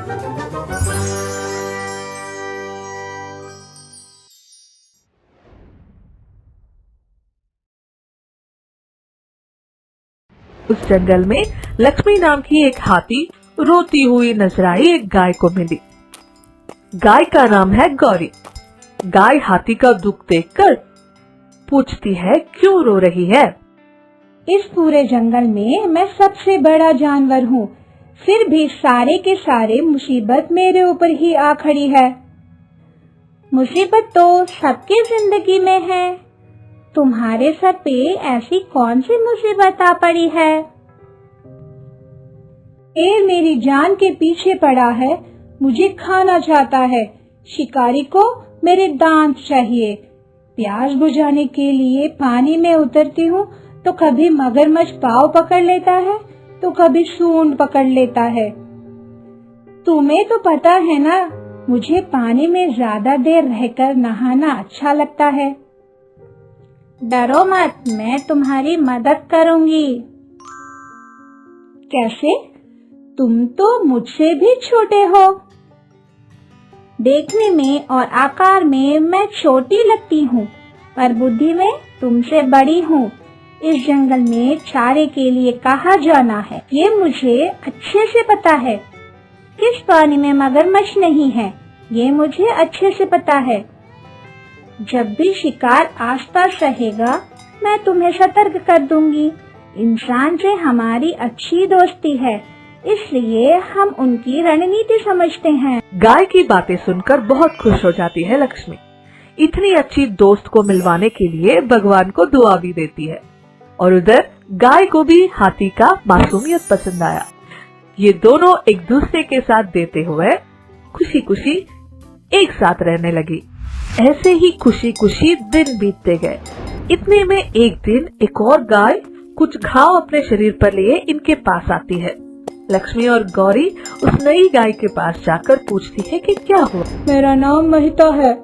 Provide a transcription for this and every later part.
उस जंगल में लक्ष्मी नाम की एक हाथी रोती हुई नजर आई एक गाय को मिली। गाय का नाम है गौरी। गाय हाथी का दुख देखकर पूछती है, क्यों रो रही है? इस पूरे जंगल में मैं सबसे बड़ा जानवर हूँ, फिर भी सारे के सारे मुसीबत मेरे ऊपर ही आ खड़ी है। मुसीबत तो सबकी जिंदगी में है, तुम्हारे सर पे ऐसी कौन सी मुसीबत आ पड़ी है? शेर मेरी जान के पीछे पड़ा है, मुझे खाना चाहता है। शिकारी को मेरे दांत चाहिए। प्यास बुझाने के लिए पानी में उतरती हूँ तो कभी मगरमच्छ पाँव पकड़ लेता है तो कभी सूंड पकड़ लेता है। तुम्हें तो पता है ना, मुझे पानी में ज्यादा देर रहकर नहाना अच्छा लगता है। डरो मत, मैं तुम्हारी मदद करूंगी। कैसे? तुम तो मुझसे भी छोटे हो। देखने में और आकार में मैं छोटी लगती हूँ, पर बुद्धि में तुमसे बड़ी हूँ। इस जंगल में चारे के लिए कहाँ जाना है ये मुझे अच्छे से पता है। किस पानी में मगरमच्छ नहीं है ये मुझे अच्छे से पता है। जब भी शिकार आसपास रहेगा मैं तुम्हें सतर्क कर दूंगी। इंसान से हमारी अच्छी दोस्ती है, इसलिए हम उनकी रणनीति समझते हैं। गाय की बातें सुनकर बहुत खुश हो जाती है लक्ष्मी। इतनी अच्छी दोस्त को मिलवाने के लिए भगवान को दुआ भी देती है। और उधर गाय को भी हाथी का मासूमियत पसंद आया। ये दोनों एक दूसरे के साथ देते हुए खुशी खुशी एक साथ रहने लगी। ऐसे ही खुशी खुशी दिन बीतते गए। इतने में एक दिन एक और गाय कुछ घाव अपने शरीर पर लिए इनके पास आती है। लक्ष्मी और गौरी उस नई गाय के पास जाकर पूछती है कि क्या हुआ। मेरा नाम महिता है,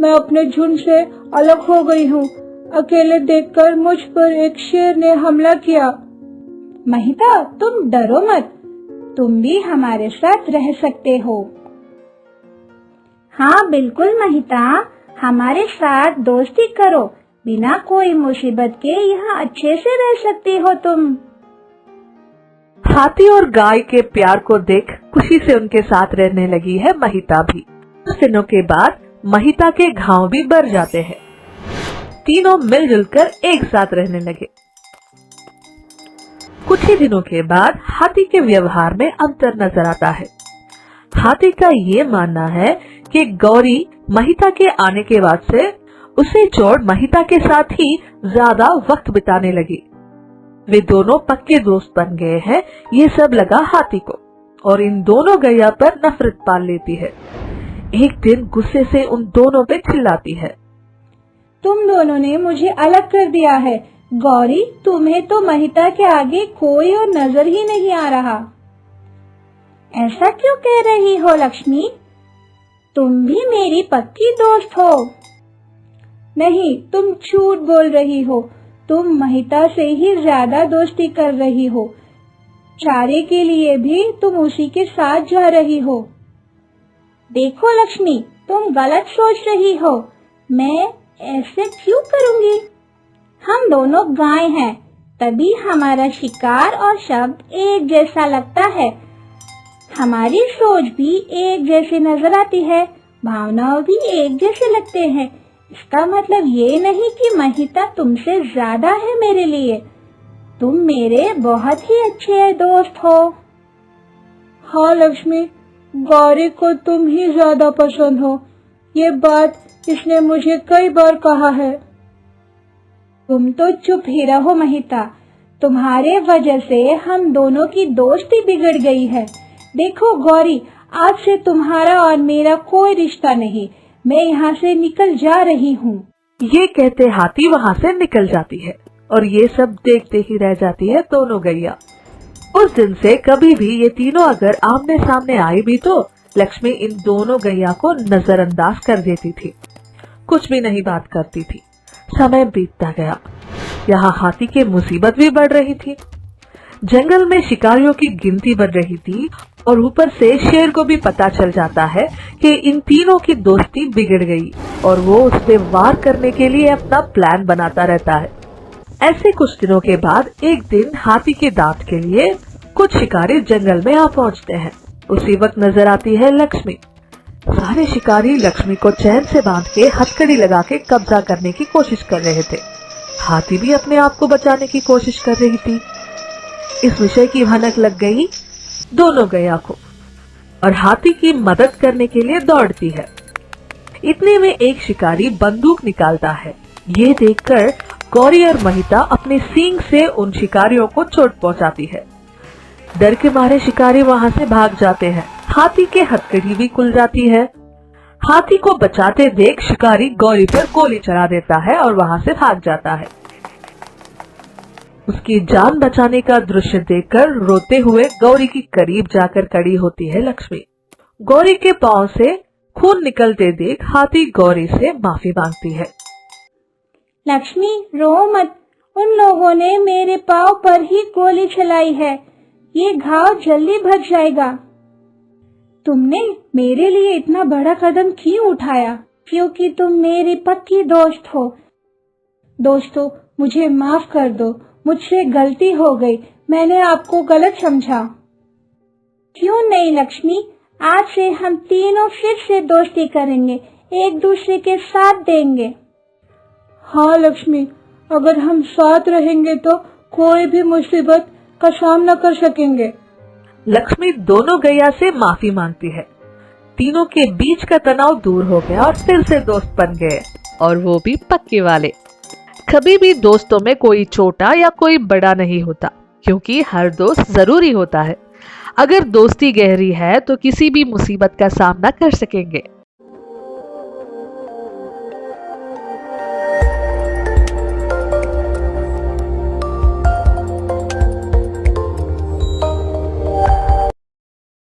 मैं अपने झुंड से अलग हो गई हूँ। अकेले देखकर मुझ पर एक शेर ने हमला किया। महिता, तुम डरो मत, तुम भी हमारे साथ रह सकते हो। हाँ बिल्कुल महिता, हमारे साथ दोस्ती करो, बिना कोई मुसीबत के यहाँ अच्छे से रह सकती हो तुम। हाथी और गाय के प्यार को देख खुशी से उनके साथ रहने लगी है महिता भी। कुछ दिनों के बाद महिता के घाव भी बढ़ जाते हैं। तीनों मिलजुल कर एक साथ रहने लगे। कुछ ही दिनों के बाद हाथी के व्यवहार में अंतर नजर आता है। हाथी का ये मानना है कि गौरी महिता के आने के बाद से उसे छोड़ महिता के साथ ही ज्यादा वक्त बिताने लगी। वे दोनों पक्के दोस्त बन गए हैं, ये सब लगा हाथी को और इन दोनों गैया पर नफरत पाल लेती है। एक दिन गुस्से से उन दोनों पे चिल्लाती है, तुम दोनों ने मुझे अलग कर दिया है। गौरी, तुम्हें तो महिता के आगे कोई और नजर ही नहीं आ रहा। ऐसा क्यों कह रही हो लक्ष्मी? तुम भी मेरी पक्की दोस्त हो। नहीं, तुम झूठ बोल रही हो। तुम महिता से ही ज्यादा दोस्ती कर रही हो। चारे के लिए भी तुम उसी के साथ जा रही हो। देखो लक्ष्मी, तुम गलत सोच रही हो। मैं ऐसे क्यों करूंगी? हम दोनों गाय हैं, तभी हमारा शिकार और शब्द एक जैसा लगता है। हमारी सोच भी एक जैसी नजर आती है, भावनाओं भी एक जैसे लगते हैं। इसका मतलब ये नहीं कि महिता तुमसे ज्यादा है मेरे लिए। तुम मेरे बहुत ही अच्छे दोस्त हो। हाँ लक्ष्मी, गौरी को तुम ही ज्यादा पसंद हो, ये बात इसने मुझे कई बार कहा है। तुम तो चुप ही रहो महिता, तुम्हारे वजह से हम दोनों की दोस्ती बिगड़ गई है। देखो गौरी, आज से तुम्हारा और मेरा कोई रिश्ता नहीं, मैं यहाँ से निकल जा रही हूँ। ये कहते हाथी वहाँ से निकल जाती है और ये सब देखते ही रह जाती है दोनों गैया। उस दिन से कभी भी ये तीनों अगर आमने सामने आई भी तो लक्ष्मी इन दोनों गैया को नजरअंदाज कर देती थी, कुछ भी नहीं बात करती थी। समय बीतता गया, यहाँ हाथी की मुसीबत भी बढ़ रही थी। जंगल में शिकारियों की गिनती बढ़ रही थी और ऊपर से शेर को भी पता चल जाता है कि इन तीनों की दोस्ती बिगड़ गई और वो उस पे वार करने के लिए अपना प्लान बनाता रहता है। ऐसे कुछ दिनों के बाद एक दिन हाथी के दांत के लिए कुछ शिकारी जंगल में आ पहुंचते हैं। उसी वक्त नजर आती है लक्ष्मी। सारे शिकारी लक्ष्मी को चैन से बांध के हथकड़ी लगा के कब्जा करने की कोशिश कर रहे थे। हाथी भी अपने आप को बचाने की कोशिश कर रही थी। इस विषय की भनक लग गई दोनों गया को और हाथी की मदद करने के लिए दौड़ती है। इतने में एक शिकारी बंदूक निकालता है। ये देखकर गौरी और महिता अपने सींग से उन शिकारियों को चोट पहुंचाती है। डर के मारे शिकारी वहां से भाग जाते हैं। हाथी के हथकड़ी भी खुल जाती है। हाथी को बचाते देख शिकारी गौरी पर गोली चला देता है और वहां से भाग जाता है। उसकी जान बचाने का दृश्य देखकर रोते हुए गौरी की करीब जाकर खड़ी होती है लक्ष्मी। गौरी के पांव से खून निकलते देख हाथी गौरी से माफी मांगती है। लक्ष्मी रो मत, उन लोगों ने मेरे पाँव पर ही गोली चलाई है, ये घाव जल्दी भर जाएगा। तुमने मेरे लिए इतना बड़ा कदम क्यों उठाया? क्योंकि तुम मेरी पक्की दोस्त हो। दोस्तों, मुझे माफ कर दो, मुझसे गलती हो गई, मैंने आपको गलत समझा। क्यों नहीं लक्ष्मी, आज से हम तीनों फिर से दोस्ती करेंगे, एक दूसरे के साथ देंगे। हाँ लक्ष्मी, अगर हम साथ रहेंगे तो कोई भी मुसीबत का सामना कर सकेंगे। लक्ष्मी दोनों गैया से माफी मांगती है। तीनों के बीच का तनाव दूर हो गया और फिर से दोस्त बन गए, और वो भी पक्के वाले। कभी भी दोस्तों में कोई छोटा या कोई बड़ा नहीं होता, क्योंकि हर दोस्त जरूरी होता है। अगर दोस्ती गहरी है तो किसी भी मुसीबत का सामना कर सकेंगे।